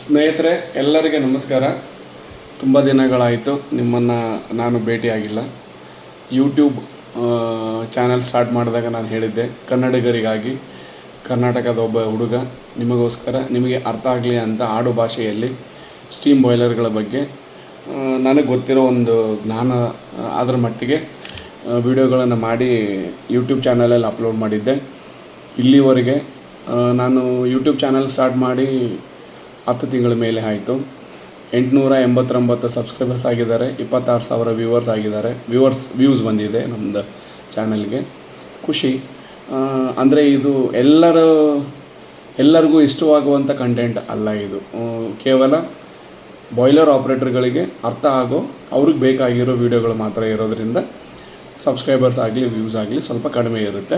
ಸ್ನೇಹಿತರೆ ಎಲ್ಲರಿಗೆ ನಮಸ್ಕಾರ. ತುಂಬ ದಿನಗಳಾಯಿತು ನಿಮ್ಮನ್ನು ನಾನು ಭೇಟಿಯಾಗಿಲ್ಲ. ಯೂಟ್ಯೂಬ್ ಚಾನಲ್ ಸ್ಟಾರ್ಟ್ ಮಾಡಿದಾಗ ನಾನು ಹೇಳಿದ್ದೆ, ಕನ್ನಡಿಗರಿಗಾಗಿ ಕರ್ನಾಟಕದ ಒಬ್ಬ ಹುಡುಗ ನಿಮಗೋಸ್ಕರ ನಿಮಗೆ ಅರ್ಥ ಆಗಲಿ ಅಂತ ಆಡು ಭಾಷೆಯಲ್ಲಿ ಸ್ಟೀಮ್ ಬಾಯ್ಲರ್ಗಳ ಬಗ್ಗೆ ನನಗೆ ಗೊತ್ತಿರೋ ಒಂದು ಜ್ಞಾನ ಅದರ ಮಟ್ಟಿಗೆ ವಿಡಿಯೋಗಳನ್ನು ಮಾಡಿ ಯೂಟ್ಯೂಬ್ ಚಾನಲಲ್ಲಿ ಅಪ್ಲೋಡ್ ಮಾಡಿದ್ದೆ. ಇಲ್ಲಿವರೆಗೆ ನಾನು ಯೂಟ್ಯೂಬ್ ಚಾನಲ್ ಸ್ಟಾರ್ಟ್ ಮಾಡಿ 10 ತಿಂಗಳ ಮೇಲೆ ಆಯಿತು. 889 ಸಬ್ಸ್ಕ್ರೈಬರ್ಸ್ ಆಗಿದ್ದಾರೆ, 26,000 ವ್ಯೂವರ್ಸ್ ಆಗಿದ್ದಾರೆ. ವ್ಯೂಸ್ ಬಂದಿದೆ ನಮ್ಮದು ಚಾನಲ್ಗೆ. ಖುಷಿ. ಅಂದರೆ ಇದು ಎಲ್ಲರಿಗೂ ಇಷ್ಟವಾಗುವಂಥ ಕಂಟೆಂಟ್ ಅಲ್ಲ. ಇದು ಕೇವಲ ಬಾಯ್ಲರ್ ಆಪ್ರೇಟರ್ಗಳಿಗೆ ಅರ್ಥ ಆಗೋ ಅವ್ರಿಗೆ ಬೇಕಾಗಿರೋ ವೀಡಿಯೋಗಳು ಮಾತ್ರ ಇರೋದರಿಂದ ಸಬ್ಸ್ಕ್ರೈಬರ್ಸ್ ಆಗಲಿ ವ್ಯೂಸ್ ಆಗಲಿ ಸ್ವಲ್ಪ ಕಡಿಮೆ ಇರುತ್ತೆ,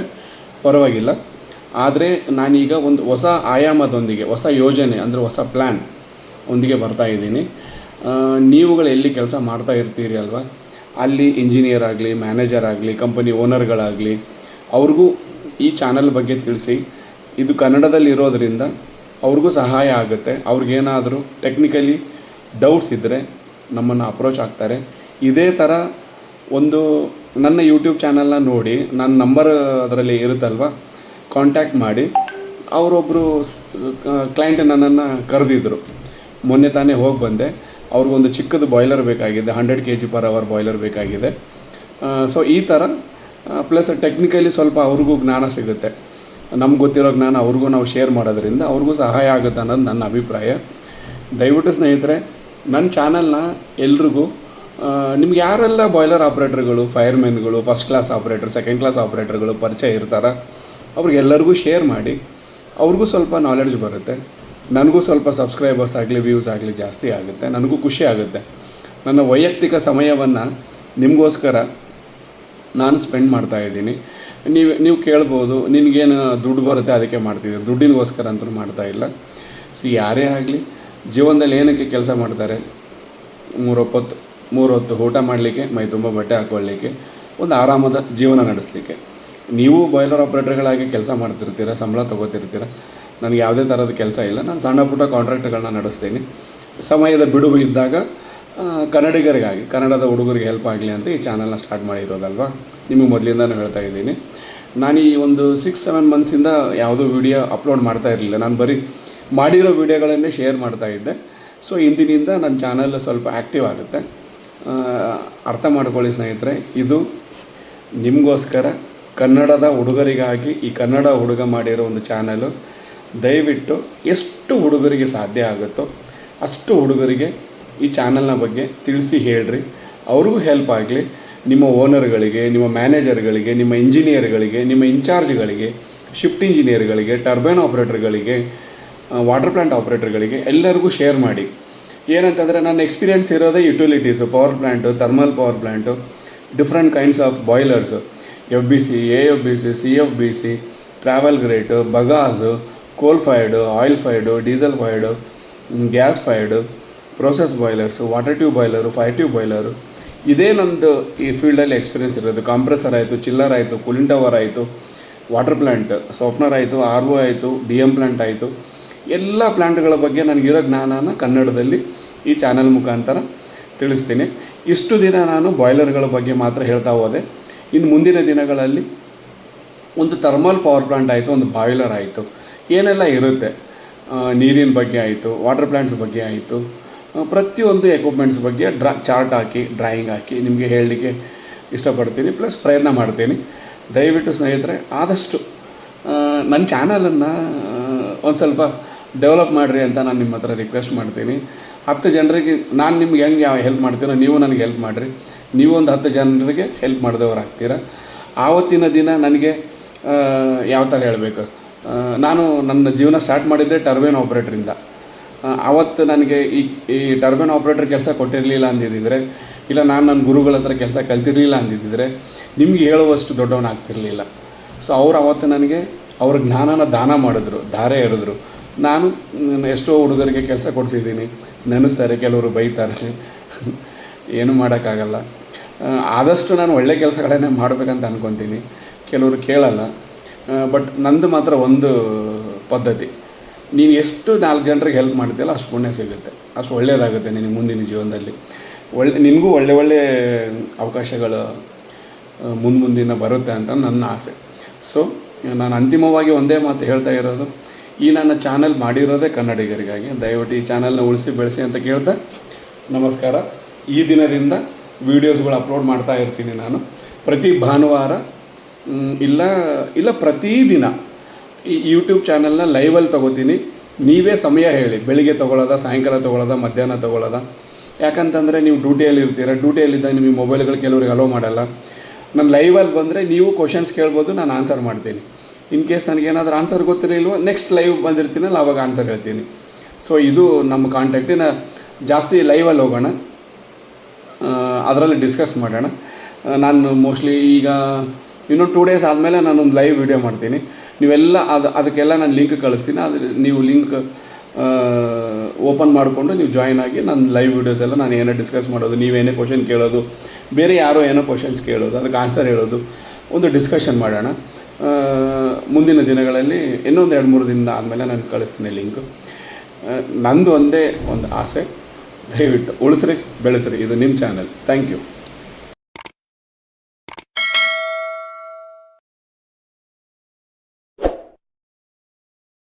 ಪರವಾಗಿಲ್ಲ. ಆದರೆ ನಾನೀಗ ಒಂದು ಹೊಸ ಆಯಾಮದೊಂದಿಗೆ, ಹೊಸ ಯೋಜನೆ ಅಂದರೆ ಹೊಸ ಪ್ಲ್ಯಾನ್ ಒಂದಿಗೆ ಬರ್ತಾಯಿದ್ದೀನಿ. ನೀವುಗಳು ಎಲ್ಲಿ ಕೆಲಸ ಮಾಡ್ತಾ ಇರ್ತೀರಿ ಅಲ್ವಾ, ಅಲ್ಲಿ ಇಂಜಿನಿಯರ್ ಆಗಲಿ, ಮ್ಯಾನೇಜರ್ ಆಗಲಿ, ಕಂಪನಿ ಓನರ್ಗಳಾಗಲಿ, ಅವ್ರಿಗೂ ಈ ಚಾನಲ್ ಬಗ್ಗೆ ತಿಳಿಸಿ. ಇದು ಕನ್ನಡದಲ್ಲಿ ಇರೋದರಿಂದ ಅವ್ರಿಗೂ ಸಹಾಯ ಆಗುತ್ತೆ. ಅವ್ರಿಗೇನಾದರೂ ಟೆಕ್ನಿಕಲಿ ಡೌಟ್ಸ್ ಇದ್ದರೆ ನಮ್ಮನ್ನು ಅಪ್ರೋಚ್ ಆಗ್ತಾರೆ. ಇದೇ ಥರ ಒಂದು ನನ್ನ ಯೂಟ್ಯೂಬ್ ಚಾನಲ್ನ ನೋಡಿ, ನನ್ನ ನಂಬರ್ ಅದರಲ್ಲಿ ಇರುತ್ತಲ್ವ, ಕಾಂಟ್ಯಾಕ್ಟ್ ಮಾಡಿ. ಅವರೊಬ್ಬರು ಕ್ಲೈಂಟ್ ನನ್ನನ್ನು ಕರೆದಿದ್ದರು. ಮೊನ್ನೆ ತಾನೇ ಹೋಗಿ ಬಂದೆ. ಅವ್ರಿಗೊಂದು ಚಿಕ್ಕದು ಬಾಯ್ಲರ್ ಬೇಕಾಗಿದೆ, 100 kg/h ಬಾಯ್ಲರ್ ಬೇಕಾಗಿದೆ. ಸೊ ಈ ಥರ ಪ್ಲಸ್ ಟೆಕ್ನಿಕಲಿ ಸ್ವಲ್ಪ ಅವ್ರಿಗೂ ಜ್ಞಾನ ಸಿಗುತ್ತೆ. ನಮ್ಗೆ ಗೊತ್ತಿರೋ ಜ್ಞಾನ ಅವ್ರಿಗೂ ನಾವು ಶೇರ್ ಮಾಡೋದ್ರಿಂದ ಅವ್ರಿಗೂ ಸಹಾಯ ಆಗುತ್ತೆ ಅನ್ನೋದು ನನ್ನ ಅಭಿಪ್ರಾಯ. ದಯವಿಟ್ಟು ಸ್ನೇಹಿತರೆ, ನನ್ನ ಚಾನಲ್ನ ಎಲ್ರಿಗೂ, ನಿಮ್ಗೆ ಯಾರೆಲ್ಲ ಬಾಯ್ಲರ್ ಆಪ್ರೇಟರ್ಗಳು, ಫೈರ್ಮೆನ್ಗಳು, first class operator, second class ಆಪ್ರೇಟರ್ಗಳು ಪರಿಚಯ ಇರ್ತಾರೆ, ಅವ್ರಿಗೆಲ್ಲರಿಗೂ ಶೇರ್ ಮಾಡಿ. ಅವ್ರಿಗೂ ಸ್ವಲ್ಪ ನಾಲೆಡ್ಜ್ ಬರುತ್ತೆ, ನನಗೂ ಸ್ವಲ್ಪ ಸಬ್ಸ್ಕ್ರೈಬರ್ಸ್ ಆಗಲಿ ವ್ಯೂಸ್ ಆಗಲಿ ಜಾಸ್ತಿ ಆಗುತ್ತೆ, ನನಗೂ ಖುಷಿ ಆಗುತ್ತೆ. ನನ್ನ ವೈಯಕ್ತಿಕ ಸಮಯವನ್ನು ನಿಮಗೋಸ್ಕರ ನಾನು ಸ್ಪೆಂಡ್ ಮಾಡ್ತಾಯಿದ್ದೀನಿ. ನೀವು ಕೇಳ್ಬೋದು, ನಿನಗೇನು ದುಡ್ಡು ಬರುತ್ತೆ ಅದಕ್ಕೆ ಮಾಡ್ತಿದ್ದೀನಿ. ದುಡ್ಡಿನಗೋಸ್ಕರ ಅಂತೂ ಮಾಡ್ತಾಯಿಲ್ಲ. ಯಾರೇ ಆಗಲಿ ಜೀವನದಲ್ಲಿ ಏನಕ್ಕೆ ಕೆಲಸ ಮಾಡ್ತಾರೆ? 3 ಹೊತ್ತು ಊಟ ಮಾಡಲಿಕ್ಕೆ, ಮೈ ತುಂಬ ಬಟ್ಟೆ ಹಾಕ್ಕೊಳ್ಳಿಕ್ಕೆ, ಒಂದು ಆರಾಮದ ಜೀವನ ನಡೆಸಲಿಕ್ಕೆ. ನೀವು ಬಾಯ್ಲರ್ ಆಪ್ರೇಟರ್ಗಳಾಗಿ ಕೆಲಸ ಮಾಡ್ತಿರ್ತೀರ, ಸಂಬಳ ತೊಗೋತಿರ್ತೀರ. ನನಗೆ ಯಾವುದೇ ಥರದ ಕೆಲಸ ಇಲ್ಲ. ನಾನು ಸಣ್ಣ ಪುಟ್ಟ ಕಾಂಟ್ರಾಕ್ಟ್ಗಳನ್ನ ನಡೆಸ್ತೀನಿ. ಸಮಯದ ಬಿಡುವು ಇದ್ದಾಗ ಕನ್ನಡಿಗರಿಗಾಗಿ, ಕನ್ನಡದ ಹುಡುಗರಿಗೆ ಹೆಲ್ಪ್ ಆಗಲಿ ಅಂತ ಈ ಚಾನಲ್ನ ಸ್ಟಾರ್ಟ್ ಮಾಡಿರೋದಲ್ವ. ನಿಮಗೆ ಮೊದಲಿಂದನೂ ಹೇಳ್ತಾ ಇದ್ದೀನಿ. ನಾನು ಈ ಒಂದು 6-7 ಮಂತ್ಸಿಂದ ಯಾವುದೋ ವೀಡಿಯೋ ಅಪ್ಲೋಡ್ ಮಾಡ್ತಾ ಇರಲಿಲ್ಲ. ನಾನು ಬರೀ ಮಾಡಿರೋ ವೀಡಿಯೋಗಳನ್ನೇ ಶೇರ್ ಮಾಡ್ತಾಯಿದ್ದೆ. ಸೊ ಇಂದಿನಿಂದ ನನ್ನ ಚಾನಲ್ ಸ್ವಲ್ಪ ಆ್ಯಕ್ಟಿವ್ ಆಗುತ್ತೆ. ಅರ್ಥ ಮಾಡ್ಕೊಳ್ಳಿ ಸ್ನೇಹಿತರೆ, ಇದು ನಿಮಗೋಸ್ಕರ, ಕನ್ನಡದ ಹುಡುಗರಿಗಾಗಿ ಈ ಕನ್ನಡ ಹುಡುಗ ಮಾಡಿರೋ ಒಂದು ಚಾನಲು. ದಯವಿಟ್ಟು ಎಷ್ಟು ಹುಡುಗರಿಗೆ ಸಾಧ್ಯ ಆಗುತ್ತೋ ಅಷ್ಟು ಹುಡುಗರಿಗೆ ಈ ಚಾನಲ್ನ ಬಗ್ಗೆ ತಿಳಿಸಿ ಹೇಳ್ರಿ. ಅವ್ರಿಗೂ ಹೆಲ್ಪ್ ಆಗಲಿ. ನಿಮ್ಮ ಓನರ್ಗಳಿಗೆ, ನಿಮ್ಮ ಮ್ಯಾನೇಜರ್ಗಳಿಗೆ, ನಿಮ್ಮ ಇಂಜಿನಿಯರ್ಗಳಿಗೆ, ನಿಮ್ಮ ಇನ್ಚಾರ್ಜ್ಗಳಿಗೆ, ಶಿಫ್ಟ್ ಇಂಜಿನಿಯರ್ಗಳಿಗೆ, ಟರ್ಬೈನ್ ಆಪ್ರೇಟರ್ಗಳಿಗೆ, ವಾಟರ್ ಪ್ಲ್ಯಾಂಟ್ ಆಪ್ರೇಟರ್ಗಳಿಗೆ ಎಲ್ಲರಿಗೂ ಶೇರ್ ಮಾಡಿ. ಏನಂತಂದರೆ ನನ್ನ ಎಕ್ಸ್ಪೀರಿಯೆನ್ಸ್ ಇರೋದೇ utilities, power plant, thermal power plant, different kinds of boilers, FBC, AFBC, CFBC, travel grate, bagasse, coal fired, oil fired, diesel fired, gas fired, process boilers, water tube boiler, fire tube boiler. ಇದೇ ನಂದು ಈ ಫೀಲ್ಡಲ್ಲಿ experience ಇರೋದು. Compressor ಆಯಿತು, ಚಿಲ್ಲರ್ ಆಯಿತು, cooling tower ಆಯಿತು, water plant, softener ಆಯಿತು, RO ಆಯಿತು, DM ಪ್ಲ್ಯಾಂಟ್ ಆಯಿತು. ಎಲ್ಲ ಪ್ಲ್ಯಾಂಟ್ಗಳ ಬಗ್ಗೆ ನನಗಿರೋ ಜ್ಞಾನನ ಕನ್ನಡದಲ್ಲಿ ಈ ಚಾನಲ್ ಮುಖಾಂತರ ತಿಳಿಸ್ತೀನಿ. ಇಷ್ಟು ದಿನ ನಾನು ಬಾಯ್ಲರ್ಗಳ ಬಗ್ಗೆ ಮಾತ್ರ ಹೇಳ್ತಾ ಹೋದೆ. ಇನ್ನು ಮುಂದಿನ ದಿನಗಳಲ್ಲಿ ಒಂದು ಥರ್ಮಲ್ ಪವರ್ ಪ್ಲ್ಯಾಂಟ್ ಆಯಿತು, ಒಂದು ಬಾಯ್ಲರ್ ಆಯಿತು, ಏನೆಲ್ಲ ಇರುತ್ತೆ, ನೀರಿನ ಬಗ್ಗೆ ಆಯಿತು, ವಾಟರ್ ಪ್ಲ್ಯಾಂಟ್ಸ್ ಬಗ್ಗೆ ಆಯಿತು, ಪ್ರತಿಯೊಂದು ಎಕ್ವಿಪ್ಮೆಂಟ್ಸ್ ಬಗ್ಗೆ ಚಾರ್ಟ್ ಹಾಕಿ, ಡ್ರಾಯಿಂಗ್ ಹಾಕಿ ನಿಮಗೆ ಹೇಳಲಿಕ್ಕೆ ಇಷ್ಟಪಡ್ತೀನಿ, ಪ್ಲಸ್ ಪ್ರಯತ್ನ ಮಾಡ್ತೀನಿ. ದಯವಿಟ್ಟು ಸ್ನೇಹಿತರೆ, ಆದಷ್ಟು ನನ್ನ ಚಾನಲನ್ನು ಒಂದು ಸ್ವಲ್ಪ ಡೆವಲಪ್ ಮಾಡಿರಿ ಅಂತ ನಾನು ನಿಮ್ಮ ಹತ್ರ ರಿಕ್ವೆಸ್ಟ್ ಮಾಡ್ತೀನಿ. 10 ಜನರಿಗೆ ನಾನು ನಿಮ್ಗೆ ಹೆಂಗೆ ಹೆಲ್ಪ್ ಮಾಡ್ತೀನೋ ನೀವು ನನಗೆ ಹೆಲ್ಪ್ ಮಾಡಿರಿ. ನೀವು ಒಂದು 10 ಜನರಿಗೆ ಹೆಲ್ಪ್ ಮಾಡಿದವರು ಆಗ್ತೀರ. ಆವತ್ತಿನ ದಿನ ನನಗೆ ಯಾವ ಥರ ಹೇಳಬೇಕು, ನಾನು ನನ್ನ ಜೀವನ ಸ್ಟಾರ್ಟ್ ಮಾಡಿದ್ದೆ ಟರ್ಬೈನ್ ಆಪ್ರೇಟ್ರಿಂದ. ಆವತ್ತು ನನಗೆ ಈ ಟರ್ಬೈನ್ ಆಪ್ರೇಟರ್ ಕೆಲಸ ಕೊಟ್ಟಿರಲಿಲ್ಲ ಅಂದಿದ್ದರೆ, ಇಲ್ಲ ನಾನು ನನ್ನ ಗುರುಗಳ ಹತ್ರ ಕೆಲಸ ಕಲ್ತಿರಲಿಲ್ಲ ಅಂದಿದ್ದರೆ ನಿಮ್ಗೆ ಹೇಳುವಷ್ಟು ದೊಡ್ಡವನಾಗ್ತಿರಲಿಲ್ಲ. ಸೊ ಅವ್ರು ಆವತ್ತು ನನಗೆ ಅವ್ರ ಜ್ಞಾನನ ದಾನ ಮಾಡಿದ್ರು, ಧಾರೆ ಎರೆದ್ರು. ನಾನು ಎಷ್ಟೋ ಹುಡುಗರಿಗೆ ಕೆಲಸ ಕೊಡಿಸಿದ್ದೀನಿ. ನೆನೆಸ್ತಾರೆ, ಕೆಲವರು ಬೈತಾರೆ, ಏನೂ ಮಾಡೋಕ್ಕಾಗಲ್ಲ. ಆದಷ್ಟು ನಾನು ಒಳ್ಳೆ ಕೆಲಸಗಳನ್ನೇ ಮಾಡಬೇಕಂತ ಅಂದ್ಕೊತೀನಿ. ಕೆಲವರು ಕೇಳಲ್ಲ. ಬಟ್ ನಂದು ಮಾತ್ರ ಒಂದು ಪದ್ಧತಿ, ನೀನು ಎಷ್ಟು 4 ಜನರಿಗೆ ಹೆಲ್ಪ್ ಮಾಡ್ತೀಯಲ್ಲ ಅಷ್ಟು ಪುಣ್ಯ ಸಿಗುತ್ತೆ, ಅಷ್ಟು ಒಳ್ಳೆಯದಾಗುತ್ತೆ ನಿನಗೆ ಮುಂದಿನ ಜೀವನದಲ್ಲಿ. ನಿನಗೂ ಒಳ್ಳೆ ಅವಕಾಶಗಳು ಮುಂದಿನ ಬರುತ್ತೆ ಅಂತ ನನ್ನ ಆಸೆ. ಸೊ ನಾನು ಅಂತಿಮವಾಗಿ ಒಂದೇ ಮಾತು ಹೇಳ್ತಾ ಇರೋದು, ಈ ನನ್ನ ಚಾನಲ್ ಮಾಡಿರೋದೇ ಕನ್ನಡಿಗರಿಗಾಗಿ. ದಯವಿಟ್ಟು ಈ ಚಾನಲ್ನ ಉಳಿಸಿ ಬೆಳೆಸಿ ಅಂತ ಕೇಳ್ತಾ ನಮಸ್ಕಾರ. ಈ ದಿನದಿಂದ ವೀಡಿಯೋಸ್ಗಳು ಅಪ್ಲೋಡ್ ಮಾಡ್ತಾ ಇರ್ತೀನಿ ನಾನು ಪ್ರತಿ ಭಾನುವಾರ, ಇಲ್ಲ ಪ್ರತಿದಿನ ಈ ಯೂಟ್ಯೂಬ್ ಚಾನಲ್ನ ಲೈವಲ್ಲಿ ತೊಗೋತೀನಿ. ನೀವೇ ಸಮಯ ಹೇಳಿ, ಬೆಳಿಗ್ಗೆ ತೊಗೊಳ್ಳೋದ, ಸಾಯಂಕಾಲ ತೊಗೊಳ್ಳೋದ, ಮಧ್ಯಾಹ್ನ ತೊಗೊಳ್ಳೋದ. ಯಾಕಂತಂದರೆ ನೀವು ಡ್ಯೂಟಿಯಲ್ಲಿ ಇರ್ತೀರ, ಡ್ಯೂಟಿಯಲ್ಲಿದ್ದಾಗ ನಿಮಗೆ ಮೊಬೈಲ್ಗಳು ಕೆಲವ್ರಿಗೆ ಅಲೋ ಮಾಡಲ್ಲ. ನಾನು ಲೈವಲ್ಲಿ ಬಂದರೆ ನೀವು ಕ್ವಶನ್ಸ್ ಕೇಳ್ಬೋದು, ನಾನು ಆನ್ಸರ್ ಮಾಡ್ತೀನಿ. ಇನ್ ಕೇಸ್ ನನಗೇನಾದರೂ ಆನ್ಸರ್ ಗೊತ್ತಿರಲಿಲ್ವೋ ನೆಕ್ಸ್ಟ್ ಲೈವ್ ಬಂದಿರ್ತೀನಲ್ಲ ಆವಾಗ ಆನ್ಸರ್ ಹೇಳ್ತೀನಿ. ಸೊ ಇದು ನಮ್ಮ ಕಾಂಟ್ಯಾಕ್ಟಿನ ಜಾಸ್ತಿ ಲೈವಲ್ಲಿ ಹೋಗೋಣ, ಅದರಲ್ಲಿ ಡಿಸ್ಕಸ್ ಮಾಡೋಣ. ನಾನು ಮೋಸ್ಟ್ಲಿ ಈಗ ಇನ್ನೂ 2 ಡೇಸ್ ಆದಮೇಲೆ ನಾನೊಂದು ಲೈವ್ ವಿಡಿಯೋ ಮಾಡ್ತೀನಿ. ನೀವೆಲ್ಲ ಅದಕ್ಕೆಲ್ಲ ನಾನು ಲಿಂಕ್ ಕಳಿಸ್ತೀನಿ. ನೀವು ಲಿಂಕ್ ಓಪನ್ ಮಾಡಿಕೊಂಡು ನೀವು ಜಾಯ್ನ್ ಆಗಿ ನನ್ನ ಲೈವ್ ವೀಡಿಯೋಸ್ ಎಲ್ಲ ನಾನು ಏನೋ ಡಿಸ್ಕಸ್ ಮಾಡೋದು, ನೀವೇನೇ ಕ್ವಶನ್ ಕೇಳೋದು, ಬೇರೆ ಯಾರೋ ಏನೋ ಕ್ವಶನ್ಸ್ ಕೇಳೋದು, ಅದಕ್ಕೆ ಆನ್ಸರ್ ಹೇಳೋದು, ಒಂದು ಡಿಸ್ಕಷನ್ ಮಾಡೋಣ. ಮುಂದಿನ ದಿನಗಳಲ್ಲಿ ಇನ್ನೊಂದು 2-3 ದಿನದ ಆದಮೇಲೆ ನಾನು ಕಳಿಸ್ತೀನಿ ಲಿಂಕು. ನಂದು ಒಂದೇ ಒಂದು ಆಸೆ, ದಯವಿಟ್ಟು ಉಳಿಸ್ರಿ ಬೆಳೆಸ್ರಿ, ಇದು ನಿಮ್ಮ ಚಾನಲ್. Thank you.